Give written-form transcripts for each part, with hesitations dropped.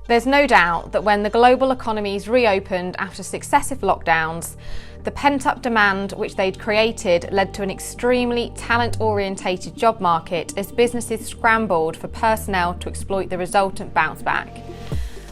There's no doubt that when the global economies reopened after successive lockdowns, the pent-up demand which they'd created led to an extremely talent-orientated job market as businesses scrambled for personnel to exploit the resultant bounce back.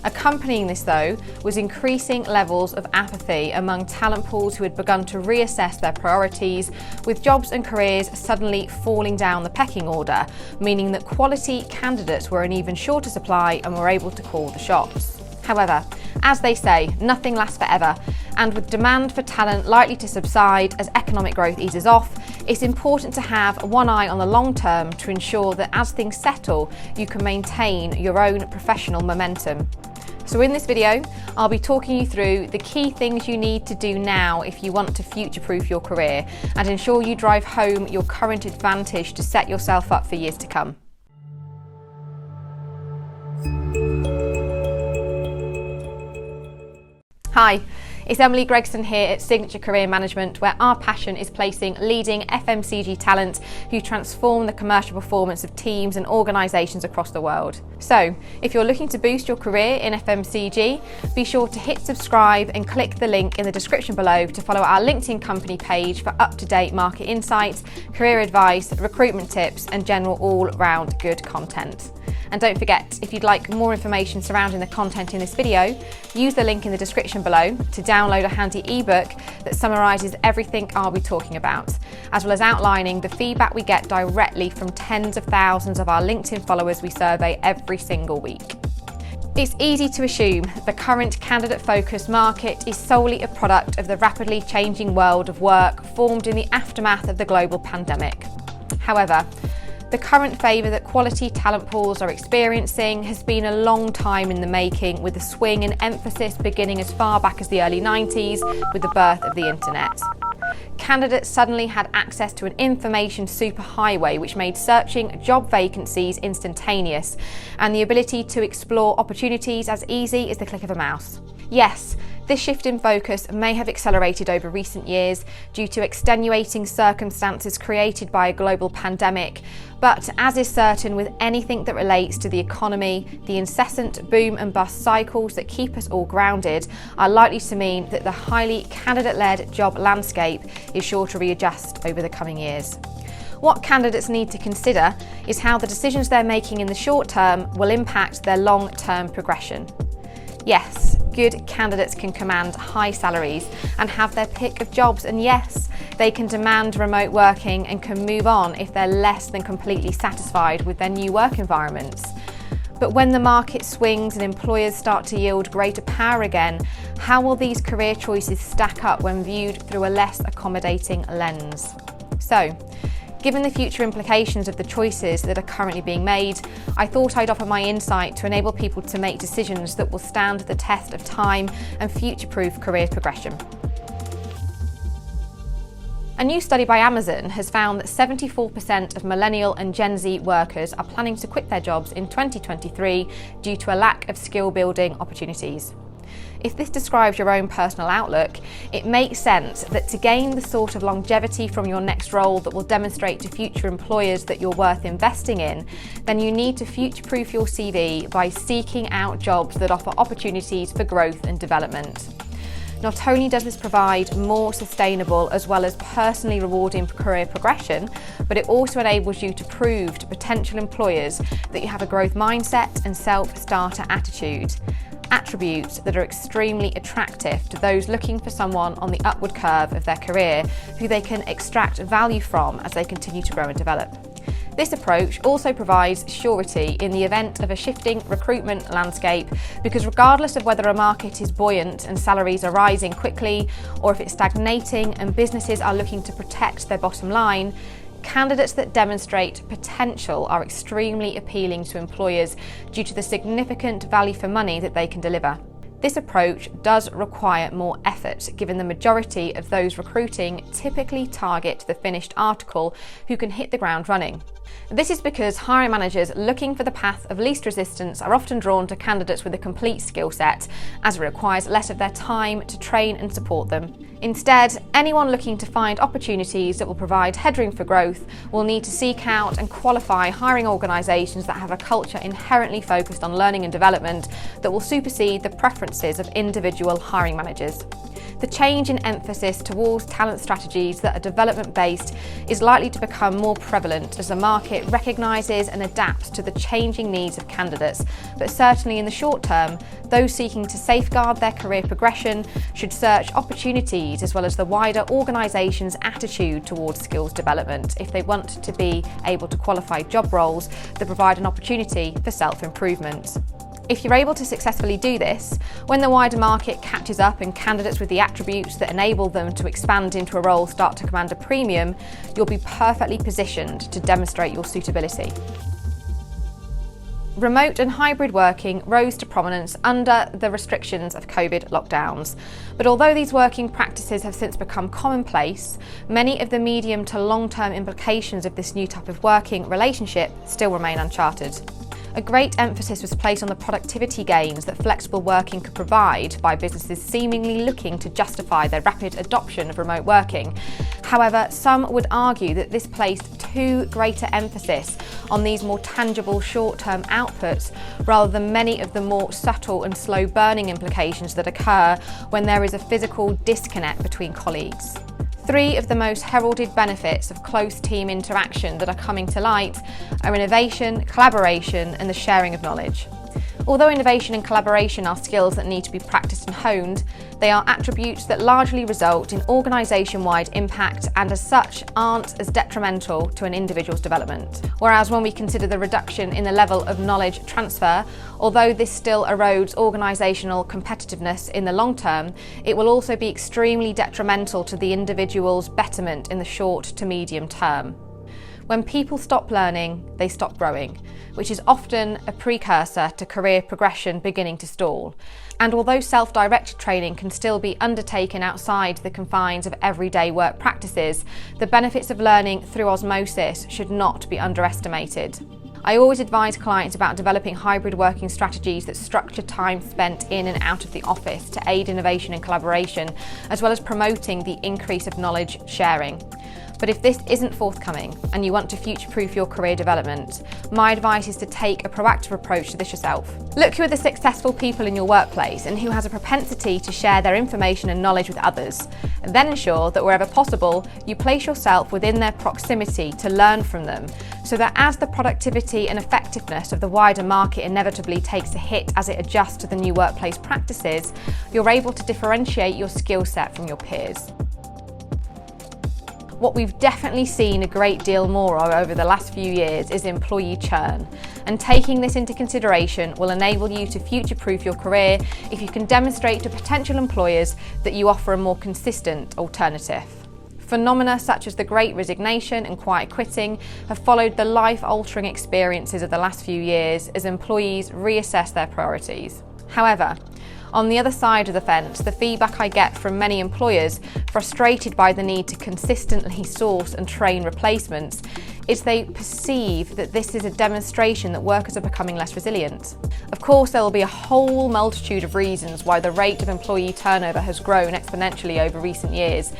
Accompanying this, though, was increasing levels of apathy among talent pools who had begun to reassess their priorities, with jobs and careers suddenly falling down the pecking order, meaning that quality candidates were in even shorter supply and were able to call the shots. However, as they say, nothing lasts forever, and with demand for talent likely to subside as economic growth eases off, it's important to have one eye on the long term to ensure that as things settle, you can maintain your own professional momentum. So in this video, I'll be talking you through the key things you need to do now if you want to future-proof your career and ensure you drive home your current advantage to set yourself up for years to come. Hi, it's Emily Gregson here at Signature Career Management, where our passion is placing leading FMCG talent who transform the commercial performance of teams and organisations across the world. So, if you're looking to boost your career in FMCG, be sure to hit subscribe and click the link in the description below to follow our LinkedIn company page for up-to-date market insights, career advice, recruitment tips, and general all-round good content. And don't forget, if you'd like more information surrounding the content in this video, use the link in the description below to download a handy ebook that summarises everything I'll be talking about, as well as outlining the feedback we get directly from tens of thousands of our LinkedIn followers we survey every single week. It's easy to assume the current candidate-focused market is solely a product of the rapidly changing world of work formed in the aftermath of the global pandemic. However, the current favour that quality talent pools are experiencing has been a long time in the making, with the swing and emphasis beginning as far back as the early 90s with the birth of the internet. Candidates suddenly had access to an information superhighway which made searching job vacancies instantaneous and the ability to explore opportunities as easy as the click of a mouse. Yes, this shift in focus may have accelerated over recent years due to extenuating circumstances created by a global pandemic, but as is certain with anything that relates to the economy, the incessant boom and bust cycles that keep us all grounded are likely to mean that the highly candidate-led job landscape is sure to readjust over the coming years. What candidates need to consider is how the decisions they're making in the short term will impact their long-term progression. Yes, good candidates can command high salaries and have their pick of jobs, and yes, they can demand remote working and can move on if they're less than completely satisfied with their new work environments. But when the market swings and employers start to yield greater power again, how will these career choices stack up when viewed through a less accommodating lens? So, given the future implications of the choices that are currently being made, I thought I'd offer my insight to enable people to make decisions that will stand the test of time and future-proof career progression. A new study by Amazon has found that 74% of millennial and Gen Z workers are planning to quit their jobs in 2023 due to a lack of skill-building opportunities. If this describes your own personal outlook, it makes sense that to gain the sort of longevity from your next role that will demonstrate to future employers that you're worth investing in, then you need to future-proof your CV by seeking out jobs that offer opportunities for growth and development. Not only does this provide more sustainable as well as personally rewarding career progression, but it also enables you to prove to potential employers that you have a growth mindset and self-starter attitude. Attributes that are extremely attractive to those looking for someone on the upward curve of their career who they can extract value from as they continue to grow and develop. This approach also provides surety in the event of a shifting recruitment landscape, because regardless of whether a market is buoyant and salaries are rising quickly, or if it's stagnating and businesses are looking to protect their bottom line, candidates that demonstrate potential are extremely appealing to employers due to the significant value for money that they can deliver. This approach does require more effort, given the majority of those recruiting typically target the finished article who can hit the ground running. This is because hiring managers looking for the path of least resistance are often drawn to candidates with a complete skill set, as it requires less of their time to train and support them. Instead, anyone looking to find opportunities that will provide headroom for growth will need to seek out and qualify hiring organisations that have a culture inherently focused on learning and development that will supersede the preferences of individual hiring managers. The change in emphasis towards talent strategies that are development-based is likely to become more prevalent as the market recognises and adapts to the changing needs of candidates, but certainly in the short term, those seeking to safeguard their career progression should search opportunities as well as the wider organisation's attitude towards skills development if they want to be able to qualify job roles that provide an opportunity for self-improvement. If you're able to successfully do this, when the wider market catches up and candidates with the attributes that enable them to expand into a role start to command a premium, you'll be perfectly positioned to demonstrate your suitability. Remote and hybrid working rose to prominence under the restrictions of COVID lockdowns. But although these working practices have since become commonplace, many of the medium to long-term implications of this new type of working relationship still remain uncharted. A great emphasis was placed on the productivity gains that flexible working could provide by businesses seemingly looking to justify their rapid adoption of remote working. However, some would argue that this placed too greater emphasis on these more tangible short-term outputs rather than many of the more subtle and slow-burning implications that occur when there is a physical disconnect between colleagues. Three of the most heralded benefits of close team interaction that are coming to light are innovation, collaboration, and the sharing of knowledge. Although innovation and collaboration are skills that need to be practiced and honed, they are attributes that largely result in organisation-wide impact and as such aren't as detrimental to an individual's development. Whereas when we consider the reduction in the level of knowledge transfer, although this still erodes organisational competitiveness in the long term, it will also be extremely detrimental to the individual's betterment in the short to medium term. When people stop learning, they stop growing, which is often a precursor to career progression beginning to stall. And although self-directed training can still be undertaken outside the confines of everyday work practices, the benefits of learning through osmosis should not be underestimated. I always advise clients about developing hybrid working strategies that structure time spent in and out of the office to aid innovation and collaboration, as well as promoting the increase of knowledge sharing. But if this isn't forthcoming and you want to future-proof your career development, my advice is to take a proactive approach to this yourself. Look who are the successful people in your workplace and who has a propensity to share their information and knowledge with others, and then ensure that wherever possible, you place yourself within their proximity to learn from them, so that as the productivity and effectiveness of the wider market inevitably takes a hit as it adjusts to the new workplace practices, you're able to differentiate your skill set from your peers. What we've definitely seen a great deal more of over the last few years is employee churn, and taking this into consideration will enable you to future-proof your career if you can demonstrate to potential employers that you offer a more consistent alternative. Phenomena such as the Great Resignation and quiet quitting have followed the life-altering experiences of the last few years as employees reassess their priorities. However, on the other side of the fence, the feedback I get from many employers, frustrated by the need to consistently source and train replacements, is they perceive that this is a demonstration that workers are becoming less resilient. Of course, there will be a whole multitude of reasons why the rate of employee turnover has grown exponentially over recent years,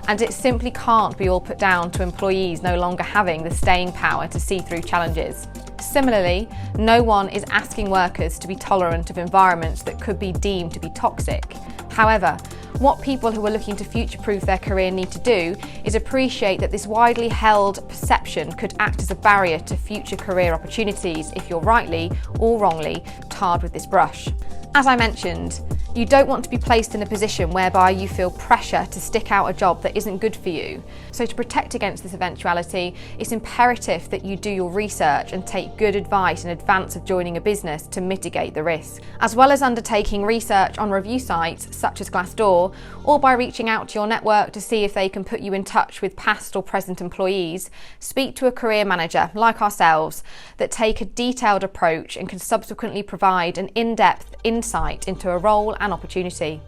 and it simply can't be all put down to employees no longer having the staying power to see through challenges. Similarly, no one is asking workers to be tolerant of environments that could be deemed to be toxic. However, what people who are looking to future-proof their career need to do is appreciate that this widely held perception could act as a barrier to future career opportunities if you're rightly or wrongly tarred with this brush. As I mentioned, you don't want to be placed in a position whereby you feel pressure to stick out a job that isn't good for you. So to protect against this eventuality, it's imperative that you do your research and take good advice in advance of joining a business to mitigate the risk. As well as undertaking research on review sites such as Glassdoor, or by reaching out to your network to see if they can put you in touch with past or present employees, speak to a career manager like ourselves that take a detailed approach and can subsequently provide an in-depth, insight into a role and opportunity.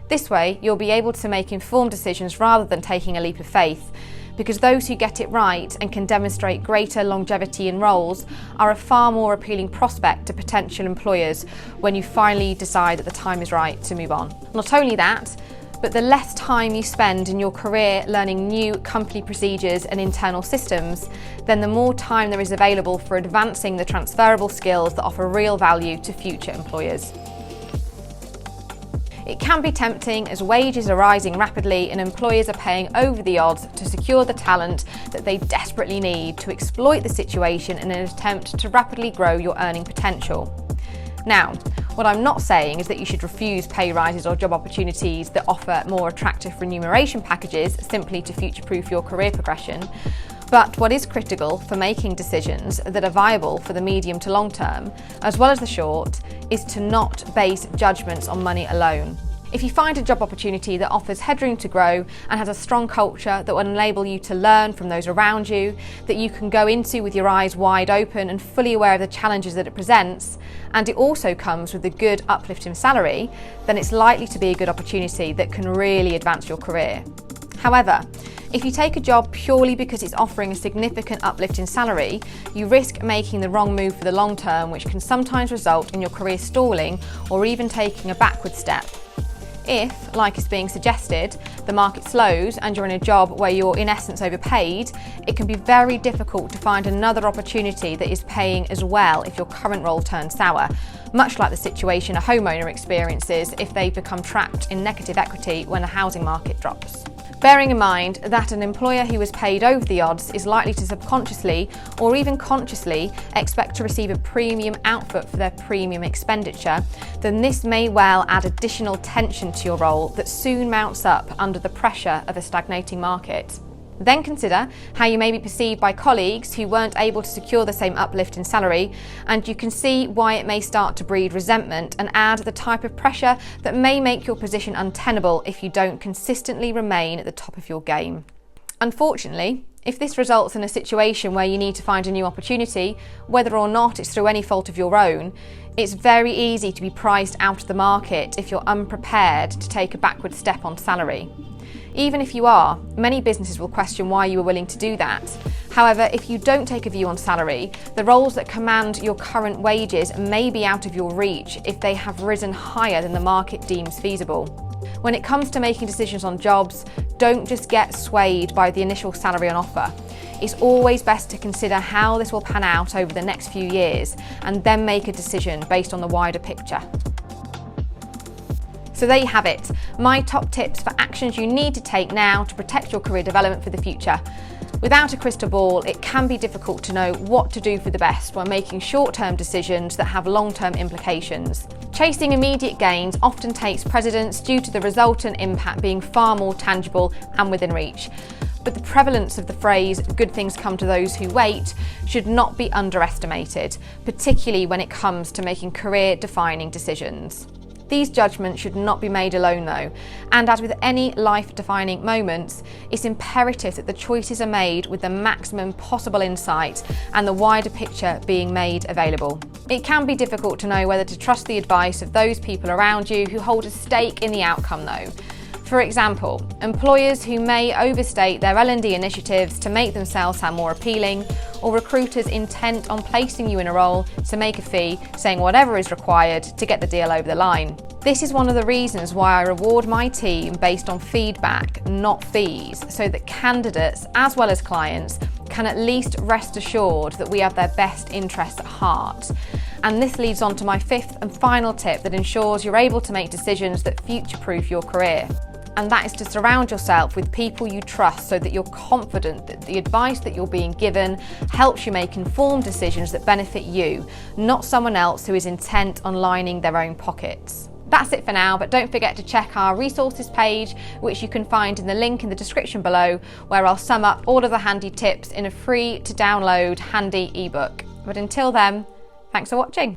This way, you'll be able to make informed decisions rather than taking a leap of faith, because those who get it right and can demonstrate greater longevity in roles are a far more appealing prospect to potential employers when you finally decide that the time is right to move on. Not only that, but the less time you spend in your career learning new company procedures and internal systems, then the more time there is available for advancing the transferable skills that offer real value to future employers. It can be tempting as wages are rising rapidly and employers are paying over the odds to secure the talent that they desperately need to exploit the situation in an attempt to rapidly grow your earning potential. Now, what I'm not saying is that you should refuse pay rises or job opportunities that offer more attractive remuneration packages simply to future-proof your career progression. But what is critical for making decisions that are viable for the medium to long term, as well as the short, is to not base judgments on money alone. If you find a job opportunity that offers headroom to grow and has a strong culture that will enable you to learn from those around you, that you can go into with your eyes wide open and fully aware of the challenges that it presents, and it also comes with a good uplift in salary, then it's likely to be a good opportunity that can really advance your career. However, if you take a job purely because it's offering a significant uplift in salary, you risk making the wrong move for the long term, which can sometimes result in your career stalling or even taking a backward step. If, like is being suggested, the market slows and you're in a job where you're in essence overpaid, it can be very difficult to find another opportunity that is paying as well if your current role turns sour, much like the situation a homeowner experiences if they become trapped in negative equity when the housing market drops. Bearing in mind that an employer who is paid over the odds is likely to subconsciously or even consciously expect to receive a premium output for their premium expenditure, then this may well add additional tension to your role that soon mounts up under the pressure of a stagnating market. Then consider how you may be perceived by colleagues who weren't able to secure the same uplift in salary, and you can see why it may start to breed resentment and add the type of pressure that may make your position untenable if you don't consistently remain at the top of your game. Unfortunately, if this results in a situation where you need to find a new opportunity, whether or not it's through any fault of your own, it's very easy to be priced out of the market if you're unprepared to take a backward step on salary. Even if you are, many businesses will question why you were willing to do that. However, if you don't take a view on salary, the roles that command your current wages may be out of your reach if they have risen higher than the market deems feasible. When it comes to making decisions on jobs, don't just get swayed by the initial salary on offer. It's always best to consider how this will pan out over the next few years and then make a decision based on the wider picture. So there you have it, my top tips for actions you need to take now to protect your career development for the future. Without a crystal ball, it can be difficult to know what to do for the best when making short-term decisions that have long-term implications. Chasing immediate gains often takes precedence due to the resultant impact being far more tangible and within reach. But the prevalence of the phrase, "good things come to those who wait," should not be underestimated, particularly when it comes to making career-defining decisions. These judgments should not be made alone though, and as with any life-defining moments, it's imperative that the choices are made with the maximum possible insight and the wider picture being made available. It can be difficult to know whether to trust the advice of those people around you who hold a stake in the outcome though. For example, employers who may overstate their L&D initiatives to make themselves sound more appealing, or recruiters intent on placing you in a role to make a fee, saying whatever is required to get the deal over the line. This is one of the reasons why I reward my team based on feedback, not fees, so that candidates, as well as clients, can at least rest assured that we have their best interests at heart. And this leads on to my fifth and final tip that ensures you're able to make decisions that future-proof your career. And that is to surround yourself with people you trust so that you're confident that the advice that you're being given helps you make informed decisions that benefit you, not someone else who is intent on lining their own pockets. That's it for now, but don't forget to check our resources page, which you can find in the link in the description below, where I'll sum up all of the handy tips in a free to download handy ebook. But until then, thanks for watching.